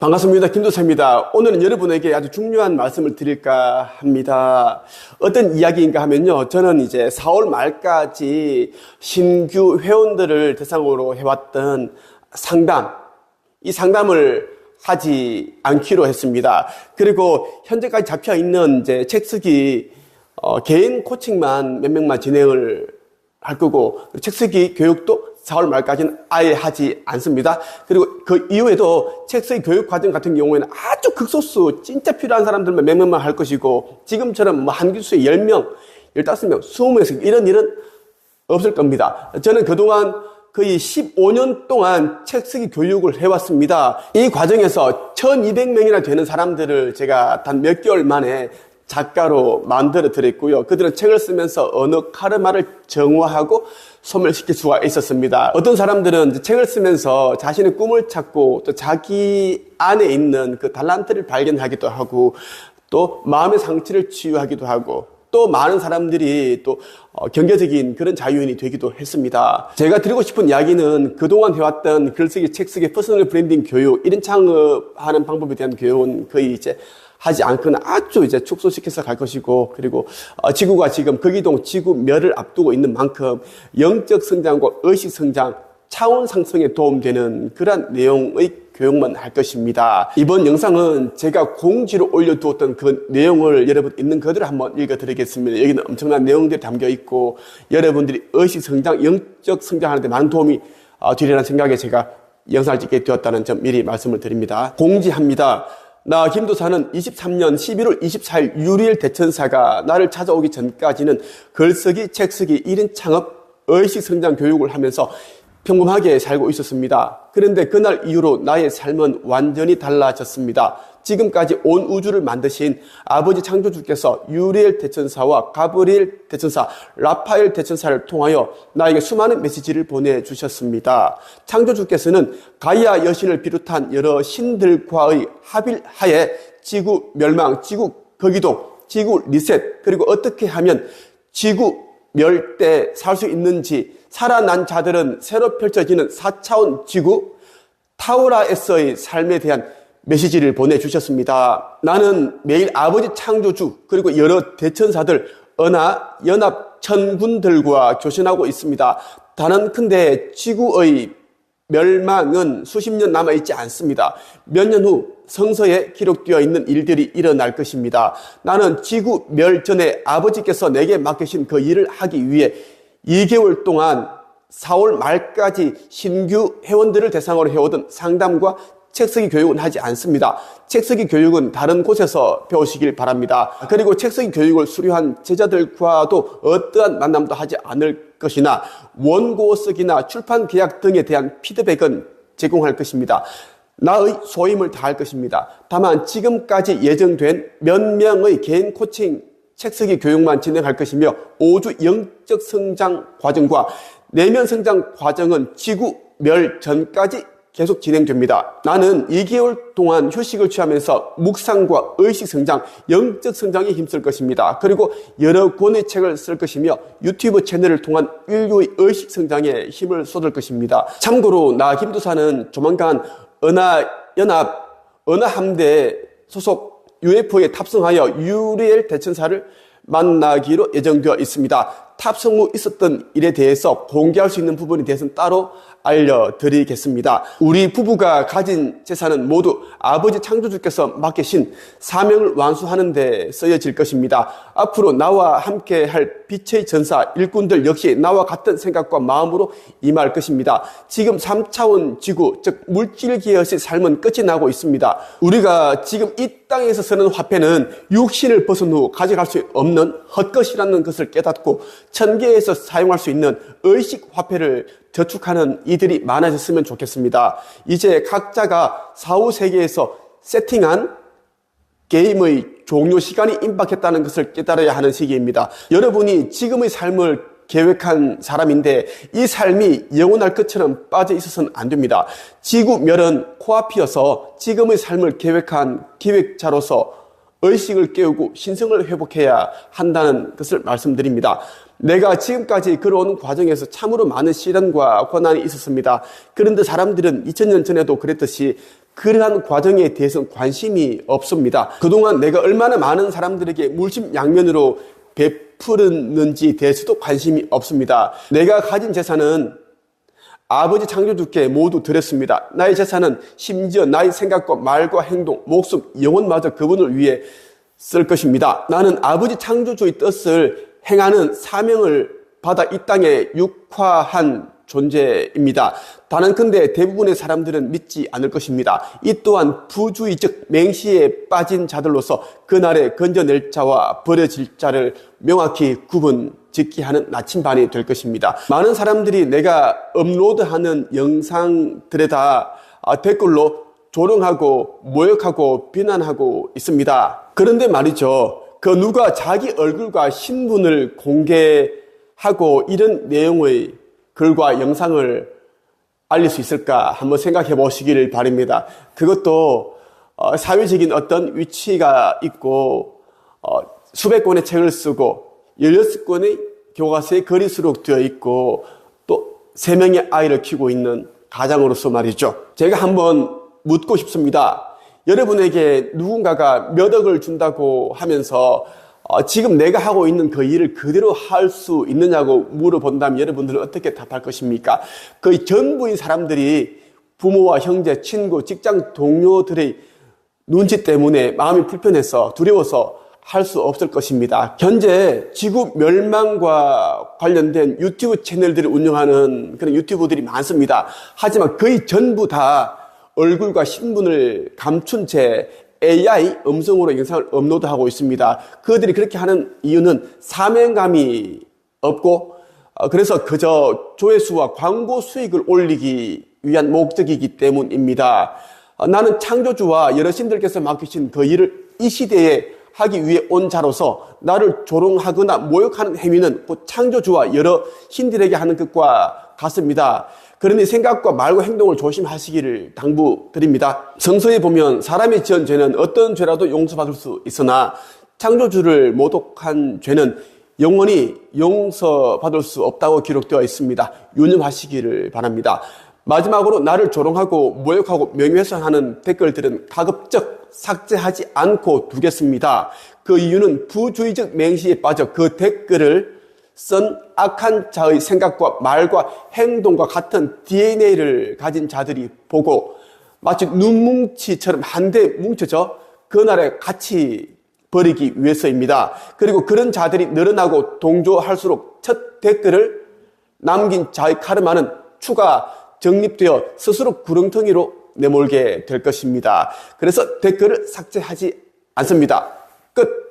반갑습니다. 김도사입니다. 오늘은 여러분에게 아주 중요한 말씀을 드릴까 합니다. 어떤 이야기인가 하면요. 저는 이제 4월 말까지 신규 회원들을 대상으로 해왔던 상담, 이 상담을 하지 않기로 했습니다. 그리고 현재까지 잡혀있는 이제 책 쓰기, 개인 코칭만 몇 명만 진행을 할 거고, 책 쓰기 교육도 4월 말까지는 아예 하지 않습니다. 그리고 그 이후에도 책 쓰기 교육 과정 같은 경우에는 아주 극소수 진짜 필요한 사람들만 몇 명만 할 것이고, 지금처럼 뭐 한 기수에 10명, 15명, 20명씩 이런 일은 없을 겁니다. 저는 그동안 거의 15년 동안 책 쓰기 교육을 해왔습니다. 이 과정에서 1200명이나 되는 사람들을 제가 단 몇 개월 만에 작가로 만들어 드렸고요. 그들은 책을 쓰면서 언어 카르마를 정화하고 소멸시킬 수가 있었습니다. 어떤 사람들은 책을 쓰면서 자신의 꿈을 찾고 또 자기 안에 있는 그 달란트를 발견하기도 하고 또 마음의 상처를 치유하기도 하고 또 많은 사람들이 또 경제적인 그런 자유인이 되기도 했습니다. 제가 드리고 싶은 이야기는 그동안 해왔던 글쓰기, 책쓰기, 퍼스널 브랜딩 교육, 1인 창업하는 방법에 대한 교육은 거의 이제 하지 않거나 아주 이제 축소시켜서 갈 것이고, 그리고 지구가 지금 거기동 지구멸을 앞두고 있는 만큼 영적 성장과 의식 성장, 차원 상승에 도움되는 그런 내용의 교육만 할 것입니다. 이번 영상은 제가 공지로 올려두었던 그 내용을 여러분 있는 그대로 한번 읽어드리겠습니다. 여기는 엄청난 내용들이 담겨 있고 여러분들이 의식 성장, 영적 성장하는 데 많은 도움이 되리라는 생각에 제가 영상을 찍게 되었다는 점 미리 말씀을 드립니다. 공지합니다. 나 김도사는 23년 11월 24일 유리엘 대천사가 나를 찾아오기 전까지는 글쓰기, 책쓰기, 1인 창업, 의식성장 교육을 하면서 평범하게 살고 있었습니다. 그런데 그날 이후로 나의 삶은 완전히 달라졌습니다. 지금까지 온 우주를 만드신 아버지 창조주께서 유리엘 대천사와 가브리엘 대천사, 라파엘 대천사를 통하여 나에게 수많은 메시지를 보내주셨습니다. 창조주께서는 가이아 여신을 비롯한 여러 신들과의 합일하에 지구 멸망, 지구 거기동, 지구 리셋, 그리고 어떻게 하면 지구 멸 때 살 수 있는지, 살아난 자들은 새로 펼쳐지는 4차원 지구 타우라에서의 삶에 대한 메시지를 보내주셨습니다. 나는 매일 아버지 창조주 그리고 여러 대천사들, 은하, 연합, 천군들과 교신하고 있습니다. 단언컨대 지구의 멸망은 수십 년 남아있지 않습니다. 몇 년 후 성서에 기록되어 있는 일들이 일어날 것입니다. 나는 지구 멸 전에 아버지께서 내게 맡기신 그 일을 하기 위해 2개월 동안 4월 말까지 신규 회원들을 대상으로 해오던 상담과 책쓰기 교육은 하지 않습니다. 책쓰기 교육은 다른 곳에서 배우시길 바랍니다. 그리고 책쓰기 교육을 수료한 제자들과도 어떠한 만남도 하지 않을 것이나 원고 쓰기나 출판 계약 등에 대한 피드백은 제공할 것입니다. 나의 소임을 다할 것입니다. 다만 지금까지 예정된 몇 명의 개인 코칭 책쓰기 교육만 진행할 것이며 5주 영적 성장 과정과 내면 성장 과정은 지구 멸 전까지 계속 진행됩니다. 나는 2개월 동안 휴식을 취하면서 묵상과 의식 성장, 영적 성장에 힘쓸 것입니다. 그리고 여러 권의 책을 쓸 것이며 유튜브 채널을 통한 인류의 의식 성장에 힘을 쏟을 것입니다. 참고로 나 김도사는 조만간 은하연합, 은하함대 소속 UFO에 탑승하여 유리엘 대천사를 만나기로 예정되어 있습니다. 탑승 후 있었던 일에 대해서 공개할 수 있는 부분에 대해서는 따로 알려드리겠습니다. 우리 부부가 가진 재산은 모두 아버지 창조주께서 맡기신 사명을 완수하는 데 쓰여질 것입니다. 앞으로 나와 함께 할 빛의 전사 일꾼들 역시 나와 같은 생각과 마음으로 임할 것입니다. 지금 3차원 지구, 즉 물질계의 삶은 끝이 나고 있습니다. 우리가 지금 이 땅에서 쓰는 화폐는 육신을 벗은 후 가져갈 수 없는 헛것이라는 것을 깨닫고 천계에서 사용할 수 있는 의식 화폐를 저축하는 이들이 많아졌으면 좋겠습니다. 이제 각자가 사후 세계에서 세팅한 게임의 종료 시간이 임박했다는 것을 깨달아야 하는 시기입니다. 여러분이 지금의 삶을 계획한 사람인데 이 삶이 영원할 것처럼 빠져 있어서는 안 됩니다. 지구멸은 코앞이어서 지금의 삶을 계획한 기획자로서 의식을 깨우고 신성을 회복해야 한다는 것을 말씀드립니다. 내가 지금까지 걸어온 과정에서 참으로 많은 시련과 고난이 있었습니다. 그런데 사람들은 2000년 전에도 그랬듯이 그러한 과정에 대해서는 관심이 없습니다. 그동안 내가 얼마나 많은 사람들에게 물심양면으로 베풀었는지에 대해서도 관심이 없습니다. 내가 가진 재산은 아버지 창조주께 모두 드렸습니다. 나의 재산은 심지어 나의 생각과 말과 행동, 목숨, 영혼마저 그분을 위해 쓸 것입니다. 나는 아버지 창조주의 뜻을 행하는 사명을 받아 이 땅에 육화한 존재입니다. 단언컨대 대부분의 사람들은 믿지 않을 것입니다. 이 또한 부주의적 맹시에 빠진 자들로서 그날에 건져낼 자와 버려질 자를 명확히 구분 짓게 하는 나침반이 될 것입니다. 많은 사람들이 내가 업로드하는 영상들에다 댓글로 조롱하고 모욕하고 비난하고 있습니다. 그런데 말이죠, 그 누가 자기 얼굴과 신분을 공개하고 이런 내용의 글과 영상을 알릴 수 있을까 한번 생각해 보시기를 바랍니다. 그것도 사회적인 어떤 위치가 있고 수백 권의 책을 쓰고 16권의 교과서에 글이 수록되어 있고 또 3명의 아이를 키우고 있는 가장으로서 말이죠. 제가 한번 묻고 싶습니다. 여러분에게 누군가가 몇 억을 준다고 하면서 지금 내가 하고 있는 그 일을 그대로 할 수 있느냐고 물어본다면 여러분들은 어떻게 답할 것입니까? 거의 전부인 사람들이 부모와 형제, 친구, 직장 동료들의 눈치 때문에 마음이 불편해서 두려워서 할 수 없을 것입니다. 현재 지구 멸망과 관련된 유튜브 채널들을 운영하는 그런 유튜버들이 많습니다. 하지만 거의 전부 다 얼굴과 신분을 감춘 채 AI 음성으로 영상을 업로드하고 있습니다. 그들이 그렇게 하는 이유는 사명감이 없고 그래서 그저 조회수와 광고 수익을 올리기 위한 목적이기 때문입니다. 나는 창조주와 여러 신들께서 맡기신 그 일을 이 시대에 하기 위해 온 자로서 나를 조롱하거나 모욕하는 행위는 곧 창조주와 여러 신들에게 하는 것과 같습니다. 그러니 생각과 말과 행동을 조심하시기를 당부드립니다. 성서에 보면 사람이 지은 죄는 어떤 죄라도 용서받을 수 있으나 창조주를 모독한 죄는 영원히 용서받을 수 없다고 기록되어 있습니다. 유념하시기를 바랍니다. 마지막으로 나를 조롱하고 모욕하고 명예훼손하는 댓글들은 가급적 삭제하지 않고 두겠습니다. 그 이유는 부주의적 맹시에 빠져 그 댓글을 쓴 악한 자의 생각과 말과 행동과 같은 DNA를 가진 자들이 보고 마치 눈뭉치처럼 한데 뭉쳐져 그날에 같이 버리기 위해서입니다. 그리고 그런 자들이 늘어나고 동조할수록 첫 댓글을 남긴 자의 카르마는 추가 정립되어 스스로 구렁텅이로 내몰게 될 것입니다. 그래서 댓글을 삭제하지 않습니다. 끝.